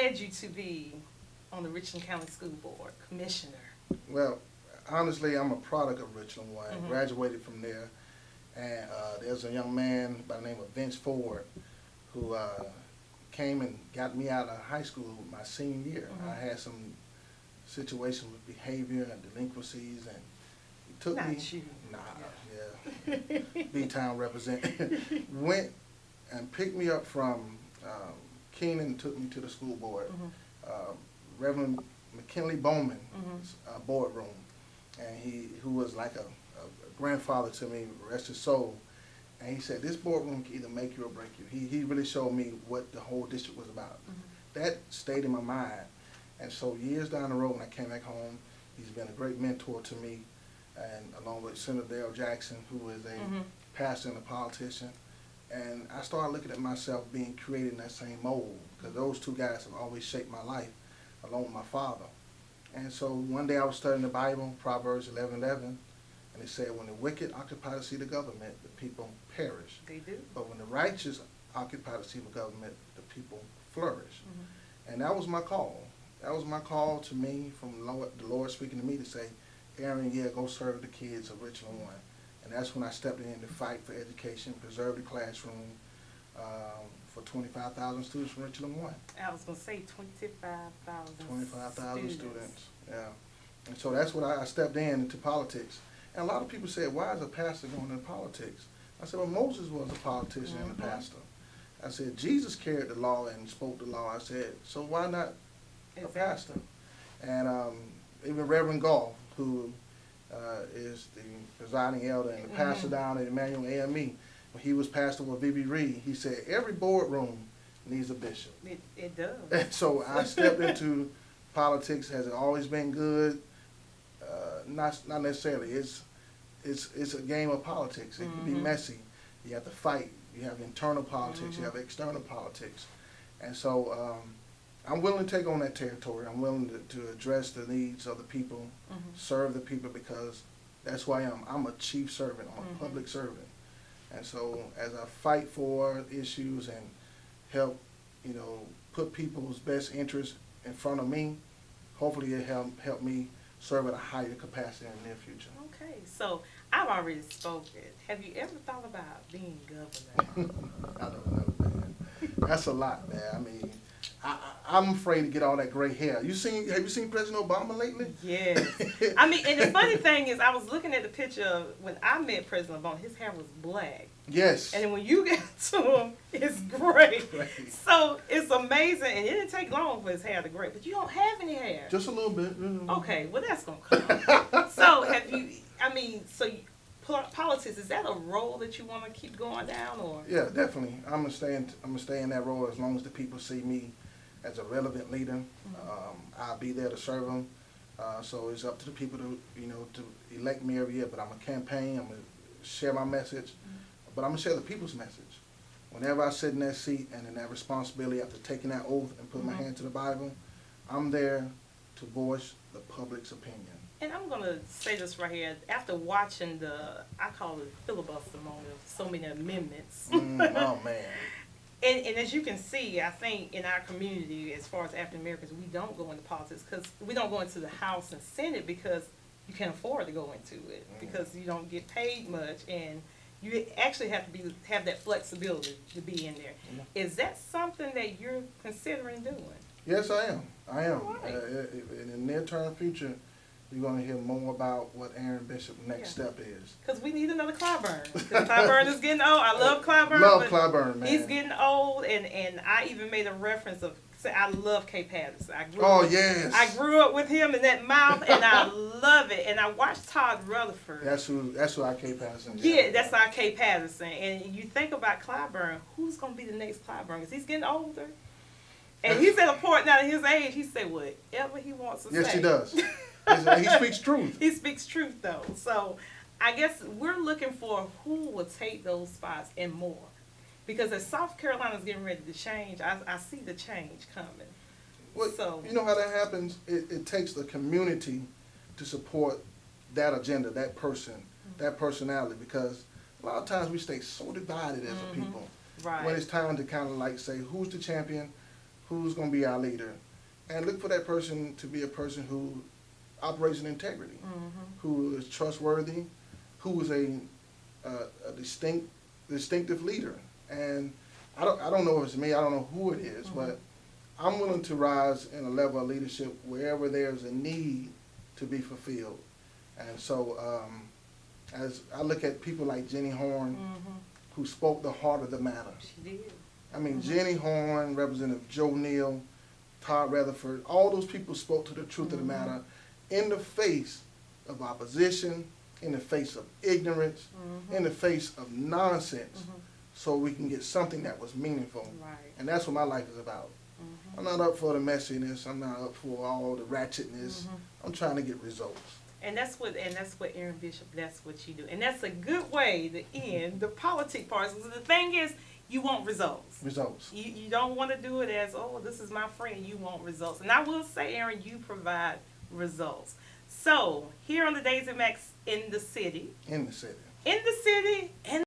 led you to be on the Richland County School Board, Commissioner? Well, honestly, I'm a product of Richland One. Mhm. Graduated from there, and there's a young man by the name of Vince Ford who came and got me out of high school my senior year. Mhm. I had some situations with behavior and delinquencies, and he took me. Not you. Nah, yeah. B-Town representative. Went and picked me up from Keenan and took me to the school board. Mhm. Reverend McKinley Bowman Mhm. boardroom, and who was like a grandfather to me, rest his soul. And he said, this boardroom can either make you or break you. He really showed me what the whole district was about. Mhm. That stayed in my mind. And so years down the road when I came back home, he's been a great mentor to me, and along with Senator Darrell Jackson, who is a Mhm. pastor and a politician. And I started looking at myself being created in that same mold, because those two guys have always shaped my life, along with my father. And so one day I was studying the Bible, Proverbs 11:11, and it said, when the wicked occupy the seat of government, the people perish. They do. But when the righteous occupy the seat of government, the people flourish. Mhm. And that was my call. That was my call to me from the Lord speaking to me to say, Aaron, yeah, go serve the kids of Richland One. And that's when I stepped in to fight for education, preserve the classroom for 25,000 students from Richland One. I was going to say 25,000 25,000 students, yeah. And so that's what I stepped into politics. And a lot of people said, why is a pastor going into politics? I said, well, Moses was a politician and a pastor. I said, Jesus carried the law and spoke the law. I said, so why not a pastor? And even Reverend Goff, who is the presiding elder and the pastor down at Emmanuel AME, when he was pastor with V.B. Reed, he said, every boardroom needs a bishop. It does. And so I stepped into politics. Has it always been good? Not necessarily. It's a game of politics. It can be messy. You have to fight. You have internal politics. You have external politics. And so I'm willing to take on that territory. I'm willing to address the needs of the people, serve the people, because that's who I am. I'm a chief servant. I'm a public servant. And so as I fight for issues and help, put people's best interests in front of me, hopefully it help me serve at a higher capacity in the near future. Okay, so I've already spoken. Have you ever thought about being governor? I don't know, man. That's a lot, man. I mean, I'm afraid to get all that gray hair. Have you seen President Obama lately? Yes. I mean, and the funny thing is, I was looking at the picture of when I met President Obama. His hair was black. Yes. And then when you get to him, it's gray. Right. So it's amazing, and it didn't take long for his hair to gray. But you don't have any hair. Just a little bit. Okay, well that's gonna come. So have you? I mean, politics, is that a role that you want to keep going down, or? Yeah, definitely. I'm gonna stay in that role as long as the people see me as a relevant leader. I'll be there to serve them. So it's up to the people to to elect me every year. But I'm gonna campaign. I'm gonna share my message. But I'm gonna share the people's message. Whenever I sit in that seat and in that responsibility after taking that oath and putting my hand to the Bible, I'm there to voice the public's opinion. And I'm going to say this right here. After watching I call it filibuster moment of so many amendments. Oh, man. And as you can see, I think in our community, as far as African Americans, we don't go into politics because we don't go into the House and Senate because you can't afford to go into it because you don't get paid much, and you actually have to have that flexibility to be in there. Is that something that you're considering doing? Yes, I am. I am. Right. In the near-term future, you're going to hear more about what Aaron Bishop's next step is. Because we need another Clyburn. Because Clyburn is getting old. I love Clyburn. Love Clyburn, man. He's getting old, and I even made a reference of, I love Kay Patterson. Yes. I grew up with him in that mouth, and I love it. And I watched Todd Rutherford. That's who our Kay Patterson is. Yeah, that's our Kay Patterson. And you think about Clyburn, who's going to be the next Clyburn? Because he's getting older. And he's at a point now at his age, he said whatever he wants to say. Yes, he does. He speaks truth. He speaks truth, though. So I guess we're looking for who will take those spots and more. Because as South Carolina is getting ready to change, I see the change coming. Well, so, you know how that happens? It takes the community to support that agenda, that person, that personality, because a lot of times we stay so divided as a people. Right. When it's time to kind of like say, who's the champion? who's going to be our leader, and look for that person to be a person who operates in integrity, who is trustworthy, who is a distinctive leader. And I don't know if it's me, I don't know who it is, but I'm willing to rise in a level of leadership wherever there's a need to be fulfilled. And so as I look at people like Jenny Horn, who spoke the heart of the matter. She did. I mean, Jenny Horn, Representative Joe Neal, Todd Rutherford, all those people spoke to the truth of the matter in the face of opposition, in the face of ignorance, in the face of nonsense, so we can get something that was meaningful. Right. And that's what my life is about. I'm not up for the messiness. I'm not up for all the ratchetness. I'm trying to get results. And that's what Aaron Bishop, that's what you do. And that's a good way to end the politic part. The thing is, you want results. Results. You don't want to do it as, oh, this is my friend. You want results. And I will say, Aaron, you provide results. So, here on the Daisy Max in the city. In the city. In the city, and